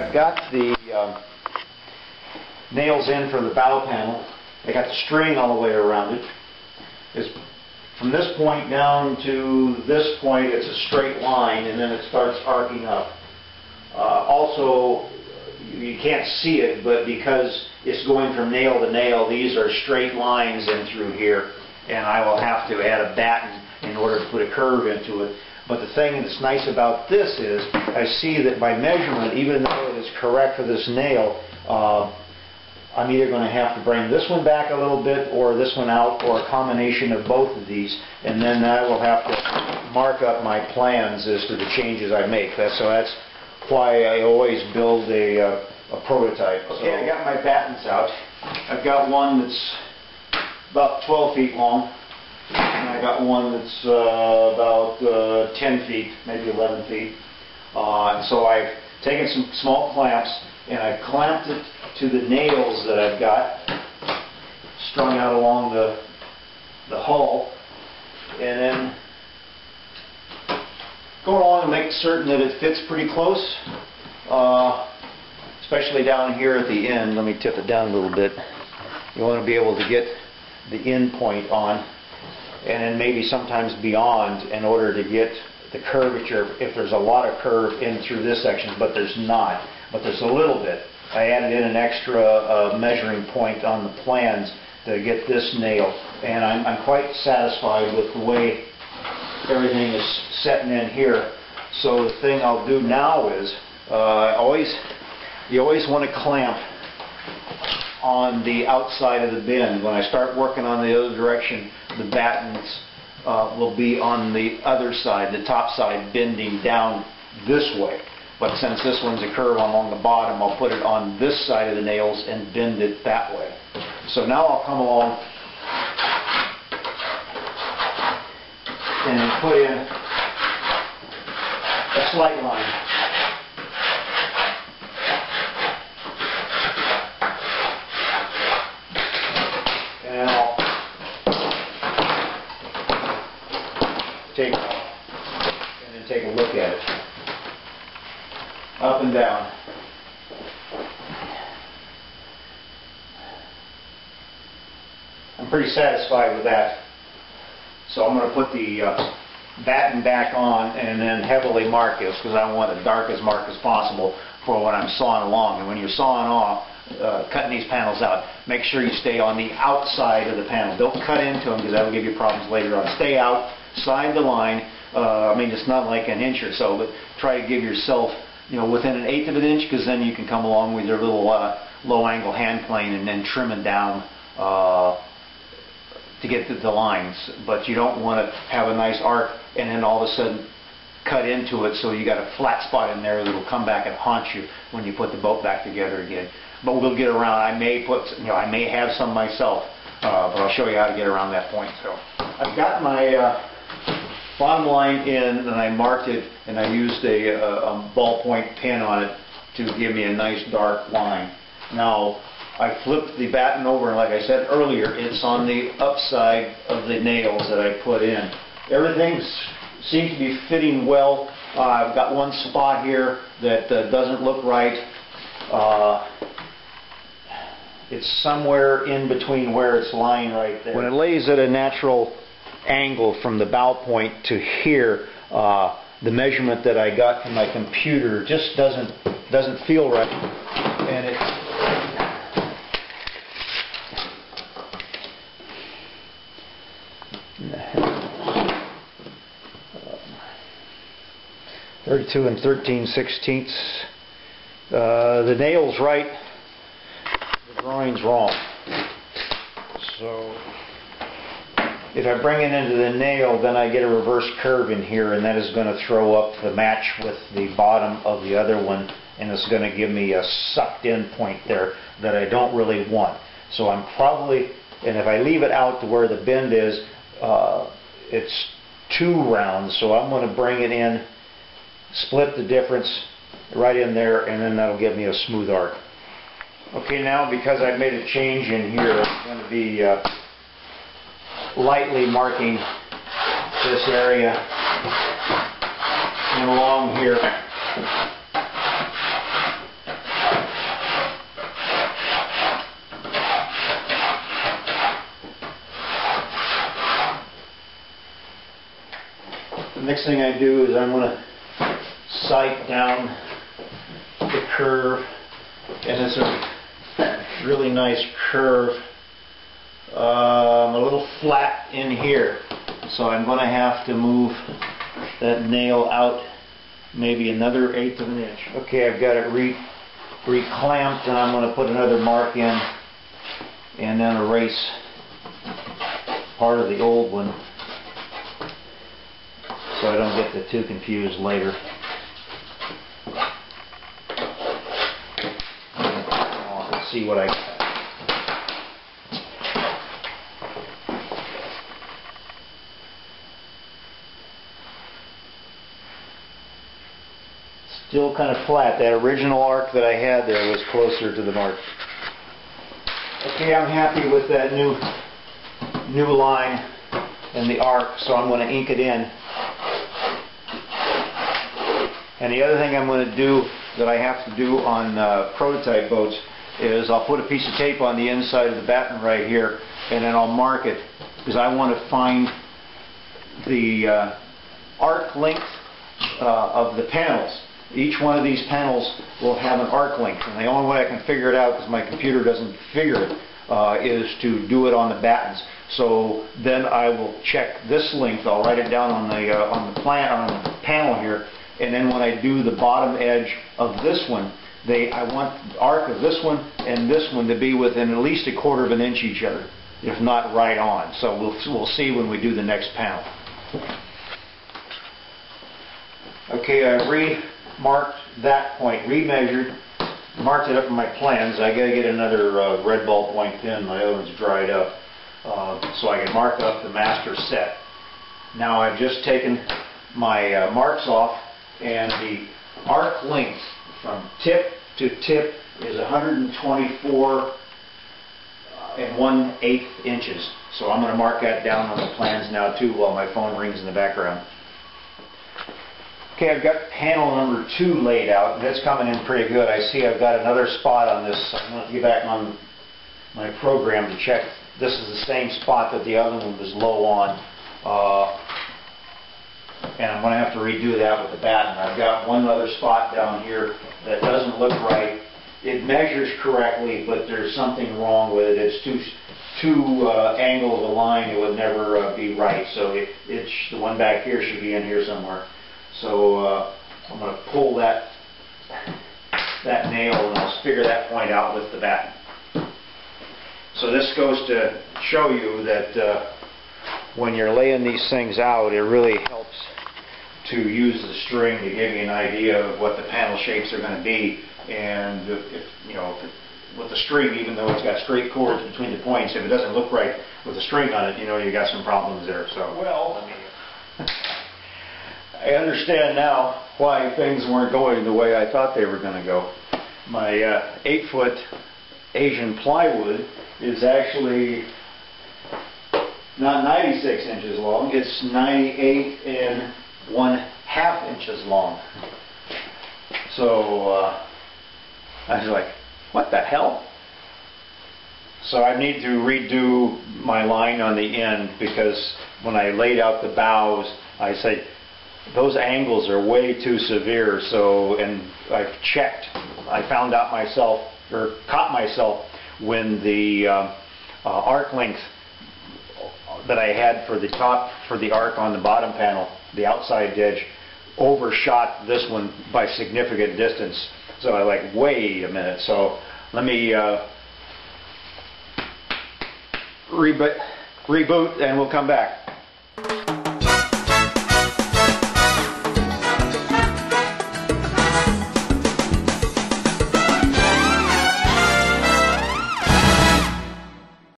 I've got the nails in for the bow panel. I got the string all the way around it. From this point down to this point, it's a straight line, and then it starts arcing up. Also, you can't see it, but because it's going from nail to nail, these are straight lines in through here, and I will have to add a batten in order to put a curve into it. But the thing that's nice about this is I see that by measurement, even though it is correct for this nail, I'm either going to have to bring this one back a little bit or this one out, or a combination of both of these, and then I will have to mark up my plans as to the changes I make. So that's why I always build a prototype. Okay, I got my battens out. I've got one that's about 12 feet long, and I got one that's about 10 feet, maybe 11 feet. And so I've taken some small clamps and I've clamped it to the nails that I've got strung out along the hull, and then go along and make certain that it fits pretty close, especially down here at the end. Let me tip it down a little bit. You want to be able to get the end point on, and then maybe sometimes beyond, in order to get the curvature. If there's a lot of curve in through this section, but there's not, but there's a little bit. I added in an extra measuring point on the plans to get this nail, and I'm quite satisfied with the way everything is setting in here. So the thing I'll do now is, you always want to clamp on the outside of the bend. When I start working on the other direction, the battens will be on the other side, the top side, bending down this way. But since this one's a curve along the bottom, I'll put it on this side of the nails and bend it that way. So now I'll come along and put in a slight line. And I'll take a look at it. Up and down. I'm pretty satisfied with that. So I'm going to put the batten back on and then heavily mark this, because I want the darkest mark as possible for when I'm sawing along. And when you're sawing off, cutting these panels out, make sure you stay on the outside of the panel. Don't cut into them, because that'll give you problems later on. Stay outside the line. I mean, it's not like an inch or so, but try to give yourself, within an eighth of an inch, because then you can come along with your little low-angle hand plane and then trim it down to get the lines. But you don't want to have a nice arc and then all of a sudden cut into it, so you got a flat spot in there that'll come back and haunt you when you put the boat back together again. But we'll get around. I may have some myself, but I'll show you how to get around that point. So I've got my bottom line in, and I marked it, and I used a ballpoint pen on it to give me a nice dark line. Now, I flipped the batten over, and like I said earlier, it's on the upside of the nails that I put in. Everything seems to be fitting well. I've got one spot here that doesn't look right. It's somewhere in between where it's lying right there. When it lays at a natural angle from the bow point to here, the measurement that I got from my computer just doesn't feel right, and it 32 13/16. The nail's right, the drawing's wrong. So if I bring it into the nail, then I get a reverse curve in here, and that is going to throw up the match with the bottom of the other one, and it's going to give me a sucked in point there that I don't really want. So I'm probably, and if I leave it out to where the bend is, it's too round, so I'm going to bring it in, split the difference right in there, and then that'll give me a smooth arc. Okay, now because I've made a change in here, I'm going to be lightly marking this area and along here. next thing I do is I'm going to sight down the curve, and it's a really nice curve. A little flat in here, so I'm going to have to move that nail out maybe another 1/8 of an inch. Okay, I've got it re-clamped, and I'm going to put another mark in and then erase part of the old one so I don't get the two confused later. Let's see what I got. Still kind of flat. That original arc that I had there was closer to the mark. Okay, I'm happy with that new line and the arc, so I'm going to ink it in. And the other thing I'm going to do that I have to do on prototype boats is I'll put a piece of tape on the inside of the batten right here, and then I'll mark it because I want to find the arc length of the panels. Each one of these panels will have an arc length, and the only way I can figure it out, because my computer doesn't figure it, is to do it on the battens. So then I will check this length. I'll write it down on the panel here, and then when I do the bottom edge of this one, I want the arc of this one and this one to be within at least 1/4 of an inch each other, if not right on. So we'll see when we do the next panel. Okay, I marked that point, remeasured, marked it up in my plans. I gotta get another red ballpoint pen. My other one's dried up, so I can mark up the master set. Now I've just taken my marks off, and the arc length from tip to tip is 124 1/8 inches. So I'm going to mark that down on the plans now too while my phone rings in the background. Okay, I've got panel number 2 laid out, and it's coming in pretty good. I see I've got another spot on this. I'm going to get back on my program to check. This is the same spot that the other one was low on, and I'm going to have to redo that with the batten. I've got one other spot down here that doesn't look right. It measures correctly, but there's something wrong with it. It's two angles aligned. It would never be right. So the one back here should be in here somewhere. So I'm going to pull that nail, and I'll figure that point out with the batten. So this goes to show you that when you're laying these things out, it really helps to use the string to give you an idea of what the panel shapes are going to be. And with the string, even though it's got straight cords between the points, if it doesn't look right with the string on it, you got some problems there. So I understand now why things weren't going the way I thought they were going to go. My 8-foot Asian plywood is actually not 96 inches long, it's 98 1/2 inches long. So I was like, what the hell? So I need to redo my line on the end, because when I laid out the bows, I said, those angles are way too severe. So, and I've checked, I found out myself, or caught myself, when the arc length that I had for the top, for the arc on the bottom panel, the outside edge, overshot this one by significant distance. So I like, wait a minute. So let me reboot, and we'll come back.